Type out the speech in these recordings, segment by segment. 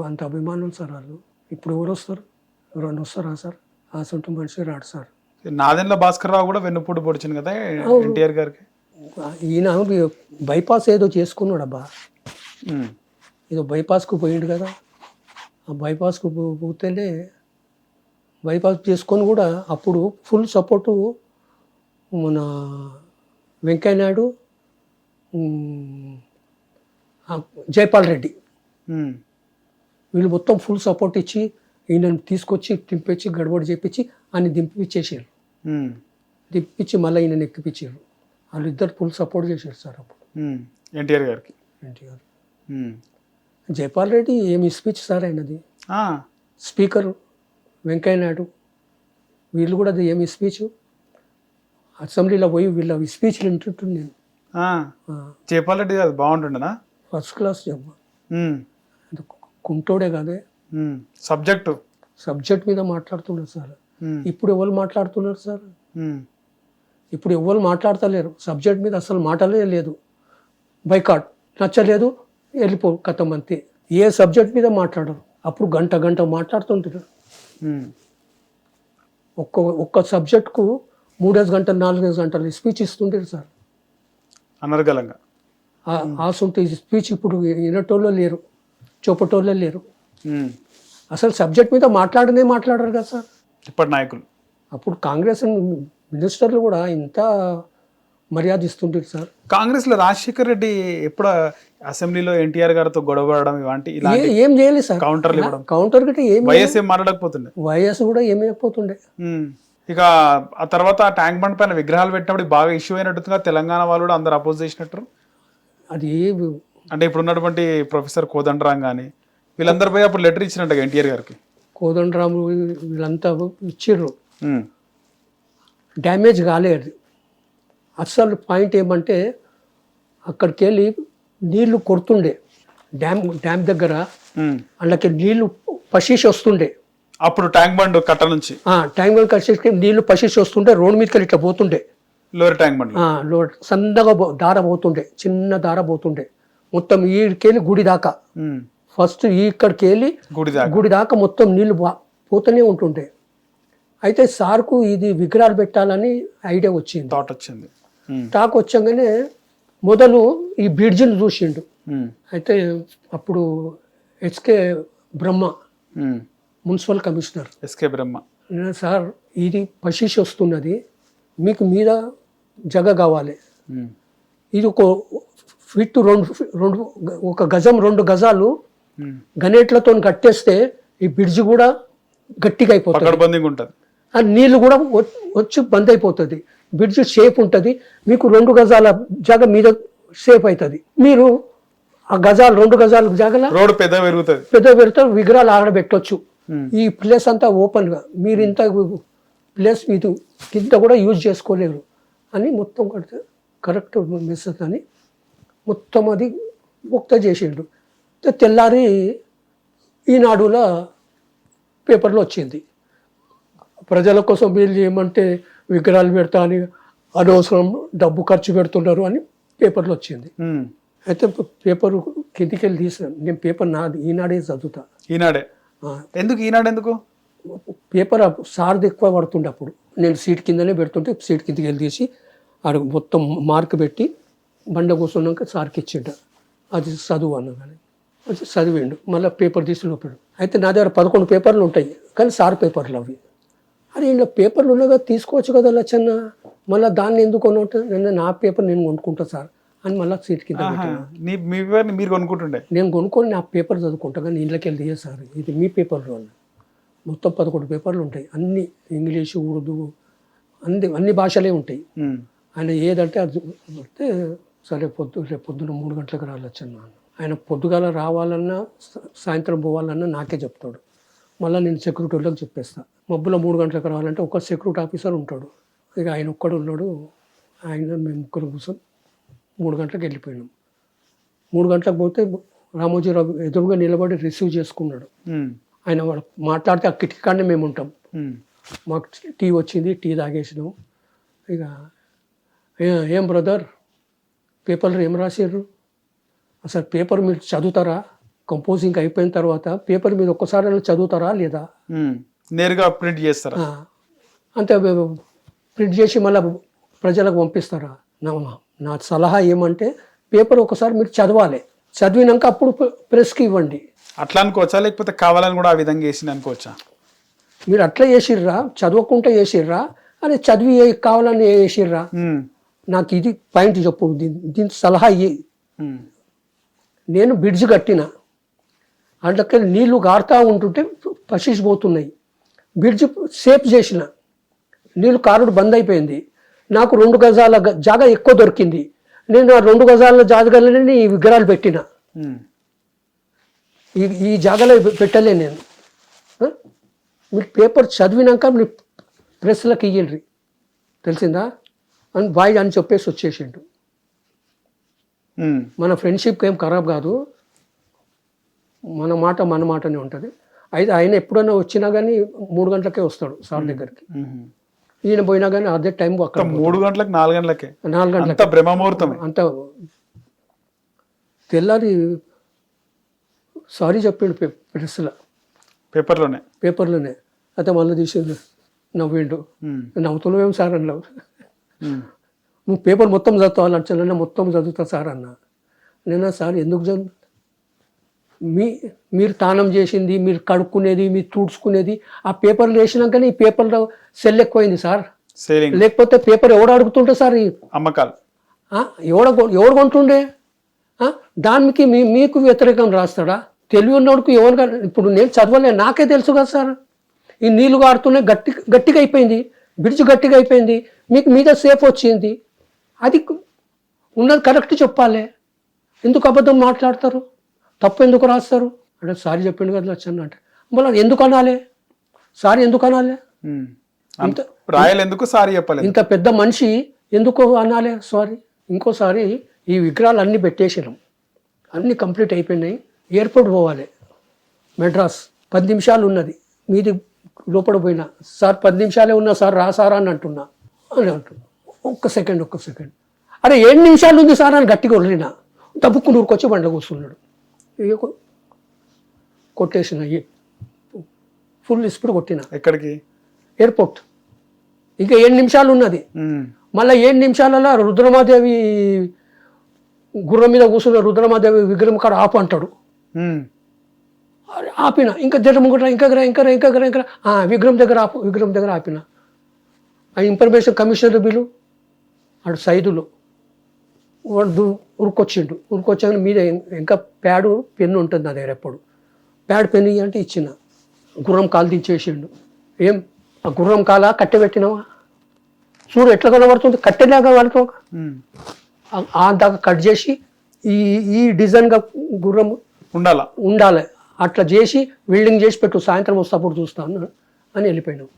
అంత అభిమానం సార్ వాళ్ళు. ఇప్పుడు ఎవరు వస్తారు? ఎవరన్నా వస్తారా సార్? ఆ సొంత మనిషి రాడు సార్. నాదెండ్ల భాస్కర్ రావు కూడా వెన్నుపోటు పొడిచింది కదా ఎన్టీఆర్ గారికి. ఈయన బైపాస్ ఏదో చేసుకున్నాడు అబ్బా, ఉమ్, ఏదో బైపాస్కు పోయిండు కదా. ఆ బైపాస్కు పోతేనే బైపాస్ చేసుకొని కూడా అప్పుడు ఫుల్ సపోర్టు మన వెంకయ్య నాయుడు, జైపాల్ రెడ్డి, ఉమ్, వీళ్ళు మొత్తం ఫుల్ సపోర్ట్ ఇచ్చి ఈయనను తీసుకొచ్చి దింపించి గడబడి చేపించి ఆయన దింపించేసారు. ఉమ్, దింపించి మళ్ళీ ఈయనను ఎక్కిపించారు. వాళ్ళిద్దరు ఫుల్ సపోర్ట్ చేశారు సార్ అప్పుడు ఉమ్, ఎన్టీఆర్ గారికి. ఎన్టీఆర్. ఉమ్, జైపాల్ రెడ్డి ఏమి స్పీచ్ సార్ అయినది. ఆ, స్పీకర్ వెంకయ్య నాయుడు వీళ్ళు కూడా అది ఏమి స్పీచ్. అసెంబ్లీలో పోయి వీళ్ళ స్పీచ్లు వింటుంటుంది నేను. ఆ, జైపాల్ రెడ్డి అది బాగుంటుండనా? ఫస్ట్ క్లాస్ చెప్ప. ఉమ్, కుంటోడే కాదే, ఉమ్, సబ్జెక్ట్ మీద మాట్లాడుతున్నారు సార్. ఉమ్, ఇప్పుడు ఎవరు మాట్లాడుతున్నారు సార్? ఉమ్, ఇప్పుడు ఎవరు మాట్లాడతలేరు సబ్జెక్ట్ మీద, అసలు మాటలే లేదు. బైకాట్ నచ్చలేదు వెళ్ళిపో కథం అంతే. ఏ సబ్జెక్ట్ మీద మాట్లాడరు. అప్పుడు గంట గంట మాట్లాడుతుంటారు. ఉమ్, ఒక్క సబ్జెక్ట్కు 3 గంటలు 4 గంటలు స్పీచ్ ఇస్తుంటారు సార్. అనర్గళంగా. ఆసుంటే స్పీచ్ ఇప్పుడు వినటోళ్ళే లేరు, చూపటోళ్ళే లేరు. ఉమ్, అసలు సబ్జెక్ట్ మీద మాట్లాడరు కదా సార్ ఇప్పటి నాయకులు. అప్పుడు కాంగ్రెస్ మినిస్టర్లు కూడా ఇంత మర్యాద ఇస్తుంటారు సార్. కాంగ్రెస్లో రాజశేఖర్ రెడ్డి ఎప్పుడు అసెంబ్లీలో ఎన్టీఆర్ గారితో గొడవడడం ఇలాంటి ఏం చేయలేదు సార్. కౌంటర్లు ఇవ్వడం, కౌంటర్ గట్టి ఏం వైఎస్ ఏం మాట్లాడకపోతుండే. వైఎస్ కూడా ఏమీ అయిపోతుండే. ఇక ఆ తర్వాత ట్యాంక్ బండ్ పైన విగ్రహాలు పెట్టినప్పుడు బాగా ఇష్యూ అయినట్టుగా తెలంగాణ వాళ్ళు కూడా అందరు అపోజ్ చేసినట్టు. అది అంటే ఇప్పుడు ఉన్నటువంటి ప్రొఫెసర్ కోదండరాం కానీ వీళ్ళందరూ పోయి అప్పుడు లెటర్ ఇచ్చినట్టుగా ఎన్టీఆర్ గారికి. కోదండరాము వీళ్ళంతా ఇచ్చిర్రు, డ్యామేజ్ కాలేదు. అసలు పాయింట్ ఏమంటే అక్కడికి వెళ్ళి నీళ్లు కొడుతుండే డ్యామ్ దగ్గర, అందులోకి నీళ్లు పశీష్ వస్తుండే. అప్పుడు ట్యాంక్ బండ్ కట్ట నుంచి ట్యాంక్ బండ్ కట్టేసి నీళ్లు పశీష్ వస్తుండే, రోడ్డు మీదకి ఇట్లా పోతుండే. లోయర్ ట్యాంక్ బండ్ సన్నగా దార పోతుండే, చిన్న దార పోతుండే మొత్తం ఈడికెళ్ళి గుడి దాకా. ఫస్ట్ ఇక్కడికి వెళ్ళి గుడి దాకా మొత్తం నీళ్లు పోతూనే ఉంటుండే. అయితే సార్కు ఇది విగ్రహాలు పెట్టాలని ఐడియా వచ్చింది, టాక్ వచ్చాగానే మొదలు ఈ బ్రిడ్జిని చూసిండు. అయితే అప్పుడు ఎస్కే బ్రహ్మ మున్సిపల్ కమిషనర్, ఎస్కే బ్రహ్మ, సార్ ఇది పశీష్ వస్తున్నది, మీకు మీద జగ కావాలి, ఇది ఒక ఫిట్ రెండు ఒక గజం 2 గజాలు గనేట్లతో కట్టేస్తే ఈ బ్రిడ్జ్ కూడా గట్టిగా అయిపోతుంది, ఆ నీళ్లు కూడా వచ్చి బంద్ అయిపోతుంది, బ్రిడ్జ్ షేప్ ఉంటుంది, మీకు 2 గజాల జాగ మీద షేప్ అవుతుంది, మీరు ఆ 2 గజాల జాగల రోడ్ పెద్ద పెరుగుతుంది, విగ్రహాలు ఆడబెట్టవచ్చు. ఈ ప్లేస్ అంతా ఓపెన్ గా మీరు ఇంత ప్లేస్ ఇది కింద కూడా యూజ్ చేసుకోలేరు అని మొత్తం కడితే కరెక్ట్ మెసేజ్ అని మొత్తం అది ముక్త చేసిండు. తెల్లారి ఈనాడులో పేపర్లో వచ్చింది, ప్రజల కోసం వీళ్ళు ఏమంటే విగ్రహాలు పెడతా అని అనవసరం డబ్బు ఖర్చు పెడుతున్నారు అని పేపర్లో వచ్చింది. అయితే పేపర్ కిందికి వెళ్ళి తీసాను నేను. పేపర్ నాది, ఈనాడే చదువుతా. ఈనాడే ఎందుకు? ఈనాడు ఎందుకు? పేపర్ సార్ది ఎక్కువ పడుతుండే అప్పుడు. నేను సీట్ కిందనే పెడుతుంటే సీట్ కిందకి వెళ్ళి తీసి ఆడ మొత్తం మార్క్ పెట్టి బండ కూర్చున్నాక సార్కి ఇచ్చిండ, అది చదువు అన్నా కానీ అది చదివిండు. మళ్ళీ పేపర్ తీసి లోపాడు. అయితే నా దగ్గర 11 పేపర్లు ఉంటాయి కానీ సార్ పేపర్లు అవి. అది ఇంట్లో పేపర్లు ఉన్నగా తీసుకోవచ్చు కదా లచ్చన్న, మళ్ళీ దాన్ని ఎందుకు కొనుంటే నా పేపర్ నేను కొనుక్కుంటా సార్ అని మళ్ళీ సీట్ కింద మీరు కొనుక్కుంటుండే. నేను కొనుక్కొని నా పేపర్ చదువుకుంటా కానీ ఇంట్లోకి వెళ్ళి తీయ సార్ ఇది మీ పేపర్లు అన్న. మొత్తం 11 పేపర్లు ఉంటాయి, అన్ని ఇంగ్లీషు, ఉర్దూ, అన్ని భాషలే ఉంటాయి. ఆయన ఏదంటే అది చెప్తే సరే రేపు పొద్దున 3 గంటలకు రాలొచ్చన్న. ఆయన పొద్దుగాల రావాలన్నా సాయంత్రం పోవాలన్నా నాకే చెప్తాడు. మళ్ళీ నేను సెక్యూరిటీ వాళ్ళకి చెప్పేస్తా, మబ్బులో 3 గంటలకు రావాలంటే ఒక సెక్యూరిటీ ఆఫీసర్ ఉంటాడు, ఇక ఆయన ఒక్కడు ఉన్నాడు. ఆయన మేము 3 కూర్చొని 3 గంటలకు వెళ్ళిపోయినాం. 3 గంటలకు పోతే రామోజీరావు ఎదురుగా నిలబడి రిసీవ్ చేసుకున్నాడు. ఆయన వాడు మాట్లాడితే ఆ కిటికీకాడనే మేము ఉంటాం. మాకు టీ వచ్చింది, టీ తాగేసినాం. ఇక ఏం బ్రదర్ పేపర్లు ఏం రాసారు, అసలు పేపర్ మీరు చదువుతారా కంపోజింగ్ అయిపోయిన తర్వాత పేపర్ మీద ఒక్కసారి చదువుతారా లేదా? నేరుగా ప్రింట్ చేస్తారా? అంతే ప్రింట్ చేసి మళ్ళీ ప్రజలకు పంపిస్తారా? నా సలహా ఏమంటే పేపర్ ఒకసారి మీరు చదవాలి, చదివినాక అప్పుడు ప్రెస్కి ఇవ్వండి. అట్లా అనుకోవచ్చా, లేకపోతే కావాలని కూడా ఆ విధంగా వేసింది అనుకోవచ్చా? మీరు అట్లా చేసిర్రా, చదవకుండా చేసిర్రా అని చదివి కావాలని వేసిర్రా? నాకు ఇది పాయింట్ చెప్పు, దీని సలహా నేను బ్రిడ్జ్ కట్టిన, అందుకే నీళ్లు గారుతూ ఉంటుంటే పసిసిపోతున్నాయి. బ్రిడ్జ్ సేఫ్ చేసిన, నీళ్ళు కారుడు బంద్ అయిపోయింది. నాకు 2 గజాల జాగా ఎక్కువ దొరికింది. నేను ఆ 2 గజాల జాగాలని ఈ విగ్రహాలు పెట్టిన. ఈ జాగాలో పెట్టలే నేను. మీరు పేపర్ చదివినాక మీరు ప్రెస్లకు ఇయ్యండి, తెలిసిందా అని బాయ్ అని చెప్పేసి వచ్చేసిండు. మన ఫ్రెండ్షిప్ ఏం ఖరాబ్ కాదు, మన మాటనే ఉంటుంది. అయితే ఆయన ఎప్పుడైనా వచ్చినా కానీ 3 గంటలకే వస్తాడు సార్ దగ్గరికి. ఈయన పోయినా కానీ అదే టైం అక్కడ 3 గంటలకు 4 గంటలకే 4 గంటలకి బ్రహ్మముహూర్తమే. అంత తెల్లారి సారీ చెప్పిండు పేపర్లోనే. అయితే మళ్ళీ తీసి నవ్విండు. నవ్వుతున్నావేం సార్ అన్నావు, నువ్వు పేపర్ మొత్తం చదువుతావు అంటే మొత్తం చదువుతా సార్ అన్న. నేను సార్ ఎందుకు చదువు, మీరు తానం చేసింది, మీరు కడుక్కునేది, మీరు తుడుచుకునేది ఆ పేపర్లు వేసినాకనే ఈ పేపర్లో సెల్ ఎక్కువైంది సార్. లేకపోతే పేపర్ ఎవడు అడుగుతుంటే సార్ అమ్మకాలు ఎవడు కొంటుండే? దానికి మీకు వ్యతిరేకం రాస్తాడా? తెలివి ఉన్నోడుకు ఎవరు? ఇప్పుడు నేను చదవలే, నాకే తెలుసు కదా సార్. ఈ నీళ్లు కారుతున్నాయి, గట్టిగా అయిపోయింది, బ్రిడ్జ్ గట్టిగా అయిపోయింది, మీకు మీద సేఫ్ వచ్చింది. అది ఉన్నది కరెక్ట్ చెప్పాలి, ఎందుకు అబద్ధం మాట్లాడతారు, తప్పు ఎందుకు రాస్తారు అంటే సారీ చెప్పిండు కదా లచ్చన్న అంటే మళ్ళీ ఎందుకు అనాలి సారీ, ఎందుకు అనాలి? ఎందుకు సారీ చెప్పాలి? ఇంత పెద్ద మనిషి ఎందుకు అనాలి సారీ? ఇంకోసారి ఈ విగ్రహాలు అన్నీ పెట్టేసినాం, అన్నీ కంప్లీట్ అయిపోయినాయి. ఎయిర్పోర్ట్ పోవాలి, మెడ్రాస్ 10 నిమిషాలు ఉన్నది, మీది లోపల పోయినా సార్ 10 నిమిషాలే ఉన్నా సార్, రా సార్ అని అంటున్నా. ఒక్క సెకండ్ అరే 7 నిమిషాలు ఉంది సార్ అని గట్టిగా వదిలినా, దబ్బుక్కు నూరుకొచ్చి బండ్ల కూర్చున్నాడు. కొట్టేసిన ఫుల్ స్పీడ్ కొట్టిన. ఎక్కడికి? ఎయిర్పోర్ట్. ఇంకా 7 నిమిషాలు ఉన్నది. మళ్ళీ 7 నిమిషాలలో రుద్రమాదేవి గుర్రం మీద కూర్చున్న రుద్రమాదేవి విగ్రహం కాడ ఆపు అంటాడు. ఆపిన, ఇంకా జనం కూడా ఇంకా విగ్రహం దగ్గర ఆపిన. ఆ ఇన్ఫర్మేషన్ కమిషనర్ బిల్లు ఆడు సైదులు వాడు ఉరుకొచ్చాక మీద ఇంకా ప్యాడు పెన్ను ఉంటుంది నా దగ్గర, ఎప్పుడు ప్యాడ్ పెన్ను అంటే ఇచ్చిన. గుర్రం కాలు దించేసిండు. ఏం ఆ గుర్రం కాలా కట్టె పెట్టినావా? చూడు ఎట్లా కనబడుతుంది, కట్టెలాగా వాడుకో దాకా కట్ చేసి ఈ డిజైన్గా గుర్రం ఉండాలి అట్లా చేసి వెల్డింగ్ చేసి పెట్టు, సాయంత్రం వస్తప్పుడు చూస్తాను అని వెళ్ళిపోయినాం.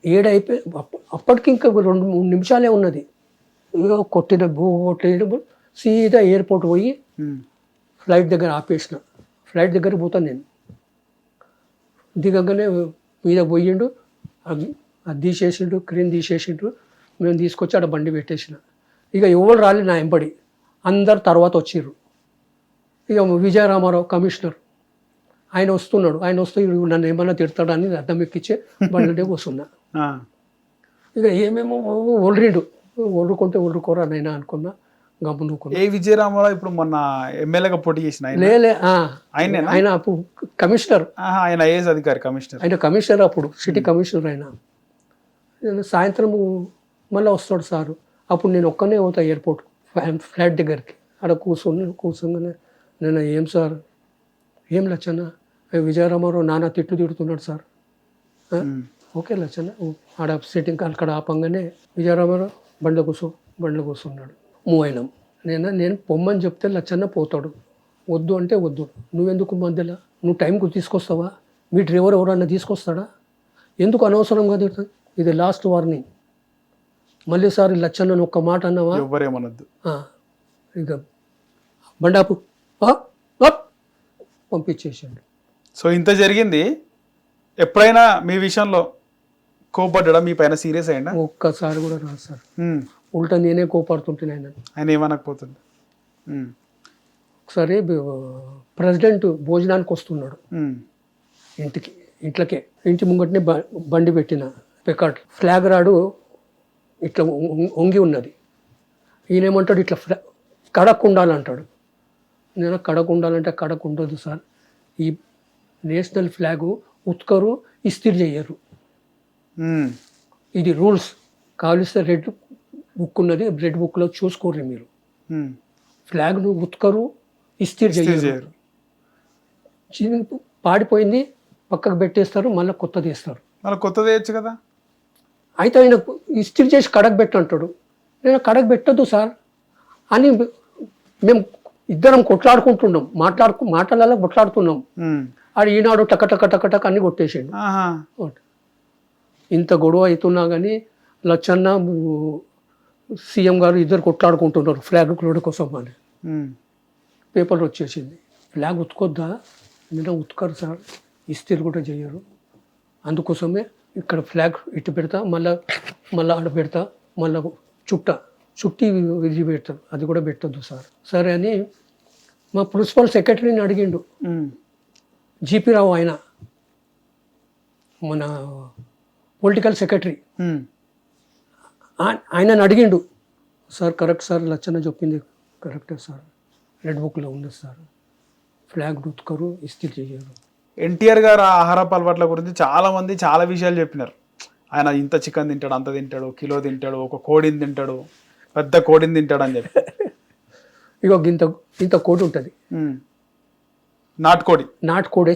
7 అయిపోయి అప్పటికి ఇంకా 2-3 నిమిషాలే ఉన్నది. కొట్టిన సీదా ఎయిర్పోర్ట్ పోయి ఫ్లైట్ దగ్గర ఆపేసిన. ఫ్లైట్ దగ్గర పోతాను నేను, దిగగానే మీద పోయిండు, అది తీసేసిండు, క్రీన్ తీసేసిండు. మేము తీసుకొచ్చి ఆడ బండి పెట్టేసిన. ఇక ఎవరు రాలి నా ఎంబడి, అందరు తర్వాత వచ్చిర్రు. ఇక విజయరామారావు కమిషనర్ ఆయన వస్తున్నాడు. ఆయన వస్తే నన్ను ఏమన్నా తిడతాడని అర్థం ఎక్కించే బండి కూర్చున్నా. ఇక ఏమేమో వదులుకుంటే వదులుకోరా నైనా అనుకున్నా, గమ్మునుకున్నా. ఏ విజయరామారావు ఇప్పుడు మొన్న ఎమ్మెల్యేగా పోటీ చేసిన ఆయన అప్పుడు కమిషనర్, ఆయన ఐఏఎస్ అధికారి కమిషనర్, ఆయన కమిషనర్ అప్పుడు సిటీ కమిషనర్. ఆయన సాయంత్రం మళ్ళీ వస్తాడు సారు. అప్పుడు నేను ఒక్కనే పోతా ఎయిర్పోర్ట్ ఫ్లైట్ దగ్గరికి. అక్కడ కూర్చోగానే నేను ఏం సార్, ఏం లచ్చన్న, విజయరామారావు నానా తిట్లు తిడుతున్నాడు సార్. ఓకే లచ్చన్న, ఆడ సిట్టింగ్ అక్కడ ఆపంగానే విజయరామారావు బండ్లో కూర్చున్నాడు. మూవ్ అయినాం. నేను పొమ్మని చెప్తే లచ్చన్న పోతాడు, వద్దు అంటే వద్దు. నువ్వెందుకు మధ్యలో, నువ్వు టైంకు తీసుకొస్తావా? మీ డ్రైవర్ ఎవరన్నా తీసుకొస్తాడా? ఎందుకు అనవసరంగా తిడుతుంది? ఇది లాస్ట్ వార్నింగ్. మళ్ళీ సార్ లచ్చన్న ఒక్క మాట అన్నావా ఎవరేమనొద్దు, ఇక బండాపు పంపించేసాడు. సో ఇంత జరిగింది. ఎప్పుడైనా మీ విషయంలో కోపడ్డా, మీ పైన సీరియస్ అయ్యిందా? ఒక్కసారి కూడా రాదు సార్. ఉల్టా నేనే కోపడుతుంటే ఆయన ఏమనకపోతుంది. ఒకసారి ప్రెసిడెంట్ భోజనానికి వస్తున్నాడు ఇంట్లోకే, ఇంటి ముంగటనే బండి పెట్టిన పెకాట్ ఫ్లాగ్ రాడు ఇట్లా వంగి ఉన్నది. ఈయనేమంటాడు ఇట్లా కడక్ ఉండాలంటాడు. నేను కడక్ ఉండాలంటే కడక్ ఉండదు సార్, ఈ నేషనల్ ఫ్లాగు ఉత్కరు ఇస్త్రీ చెయ్యరు, ఇది రూల్స్. కావలిస్తే రెడ్ బుక్ ఉన్నది, రెడ్ బుక్లో చూసుకోర్రి మీరు, ఫ్లాగ్ను ఉత్కరు ఇస్త్రీ చెయ్యరు. పాడిపోయింది పక్కకు పెట్టేస్తారు, మళ్ళీ కొత్తది వేస్తారు. మళ్ళీ కొత్తది వేయచ్చు కదా. అయితే ఆయన ఇస్త్రీ చేసి కడక్ పెట్టంటాడు. నేను కడక్ పెట్టద్దు సార్ అని మేము ఇద్దరం కొట్లాడుకుంటున్నాం, మాటలలో కొట్లాడుతున్నాం. ఆడు ఈనాడు టక టక టక టక అన్ని కొట్టేసాడు. ఇంత గొడవ అవుతున్నా కానీ లచ్చన్న సీఎం గారు ఇద్దరు కొట్లాడుకుంటున్నారు ఫ్లాగ్ క్లోడ్ కోసం అని. పేపర్ వచ్చేసింది, ఫ్లాగ్ ఉతుకొద్దా? నేను ఉతుకరు సార్, ఇస్త్రీ కూడా చేయరు, అందుకోసమే ఇక్కడ ఫ్లాగ్ ఇటు పెడతా, మళ్ళీ ఆడ పెడతా, మళ్ళీ చుట్టి విధి పెడతారు, అది కూడా పెట్టద్దు సార్. సరే అని మా ప్రిన్సిపల్ సెక్రటరీని అడిగిండు, జీపీ రావు ఆయన మన పొలిటికల్ సెక్రటరీ, ఆయనని అడిగిండు, సార్ కరెక్ట్ సార్, లచ్చన్న చెప్పింది కరెక్టే సార్, రెడ్ బుక్లో ఉంది సార్, ఫ్లాగ్ ఉతుకరు ఇస్త్రీ చేయరు. ఎన్టీఆర్ గారు ఆహారపు అలవాట్ల గురించి చాలా మంది చాలా విషయాలు చెప్పినారు. ఆయన ఇంత చికెన్ తింటాడు, అంత తింటాడు, కిలో తింటాడు, ఒక కోడిని తింటాడు, పెద్ద కోడిని తింటాడు అని చెప్పి. ఇగో ఇంత కోడి ఉంటుంది, నాటుకోడి. నాటుకోడి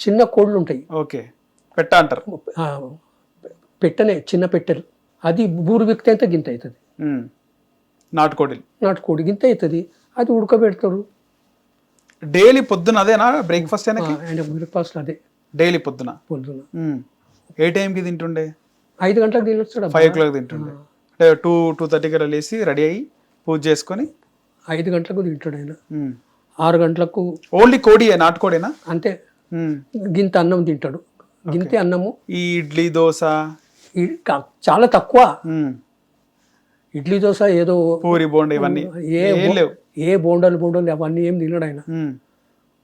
చిన్న కోళ్ళు ఉంటాయి. ఓకే, పెట్ట అంటారు. పెట్టనే చిన్న పెట్టెలు, అది బూరు విక్తే అంత గింత అవుతుంది. నాటుకోడి గింత అవుతుంది, అది ఉడకబెడతారు. డైలీ పొద్దున అదేనా బ్రేక్ఫాస్ట్? ఆయన బ్రేక్ఫాస్ట్ అదే డైలీ పొద్దున. ఏ టైంకి తింటుండే? 5 గంటలకు తినొస్తాడు. 5 o'clock తింటుండే, అంటే 2:30కి లేసి రెడీ అయ్యి పూజ చేసుకొని 5 గంటలకు తింటాడు ఆయన. 6 గంటలకు ఓన్లీ కోడి, నాటుకోడేనా? అంతే, గింత అన్నం తింటాడు, గింతే అన్నము. ఈ ఇడ్లీ దోశ చాలా తక్కువ. ఇడ్లీ దోశ ఏదో పూరి బోండా ఇవన్నీ లేవు, ఏ బోండాలు అవన్నీ ఏం తినడు ఆయన.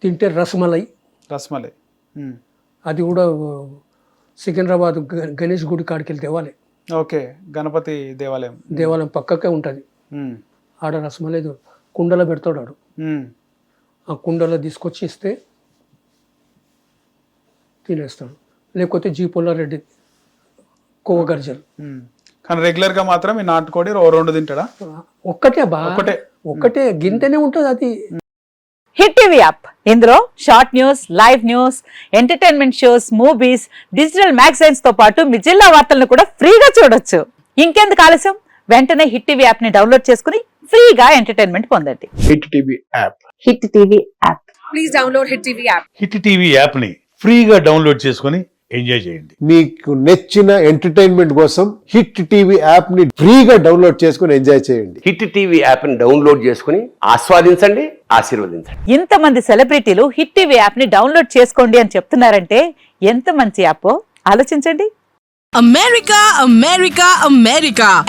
తింటే రసమలై, అది కూడా సికింద్రాబాద్ గణేష్ గుడి కాడికి వెళ్ళి తేవాలి. ఓకే, గణపతి దేవాలయం పక్కకే ఉంటుంది. ఆడ రసమలై కుండలో పెడతాడు ఆడు, ఆ కుండలో తీసుకొచ్చి ఇస్తే తినేస్తాడు. లేకపోతే జీపోల రెడ్డి కోవ గర్జలు. కానీ రెగ్యులర్ గా మాత్రం ఈ నాటుకోడి 2 తింటాడా? ఒక్కటే గింతనే ఉంటుంది అది. హిట్ టీవీ యాప్, ఇందులో short news, live news, entertainment shows, movies, digital magazines తో పాటు మీ జిల్లా వార్తలను కూడా ఫ్రీగా చూడొచ్చు. ఇంకెందుకు ఆలస్యం, వెంటనే హిట్ టీవీ యాప్ ని డౌన్లోడ్ చేసుకుని ఫ్రీగా ఎంటర్టైన్మెంట్ పొందండి. Hit TV app. Hit TV app. Please download hit TV app. Hit TV app ని ఫ్రీగా డౌన్లోడ్ చేసుకుని ఎంజాయ్ చేయండి. మీకు నచ్చిన ఎంటర్టైన్మెంట్ కోసం హిట్ టీవీ యాప్ ని ఫ్రీగా డౌన్లోడ్ చేసుకుని ఎంజాయ్ చేయండి. హిట్ టీవీ యాప్ ని డౌన్లోడ్ చేసుకుని ఆస్వాదించండి, ఆశీర్వదించండి. ఇంతమంది సెలబ్రిటీలు హిట్ టీవీ యాప్ ని డౌన్లోడ్ చేసుకోండి అని చెప్తున్నారంటే ఎంత మంచి యాప్ ఆలోచించండి.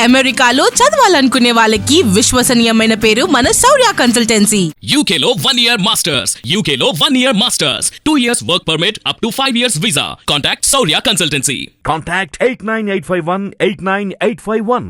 అమెరికాలో చదవాలనుకునే వాళ్ళకి విశ్వసనీయమైన పేరు మన శౌర్య కన్సల్టెన్సీ. UK లో 1 year masters, UK లో 1 year masters, 2 years work permit up to 5 years visa. Contact Saurya Consultancy. Contact 89851 89851.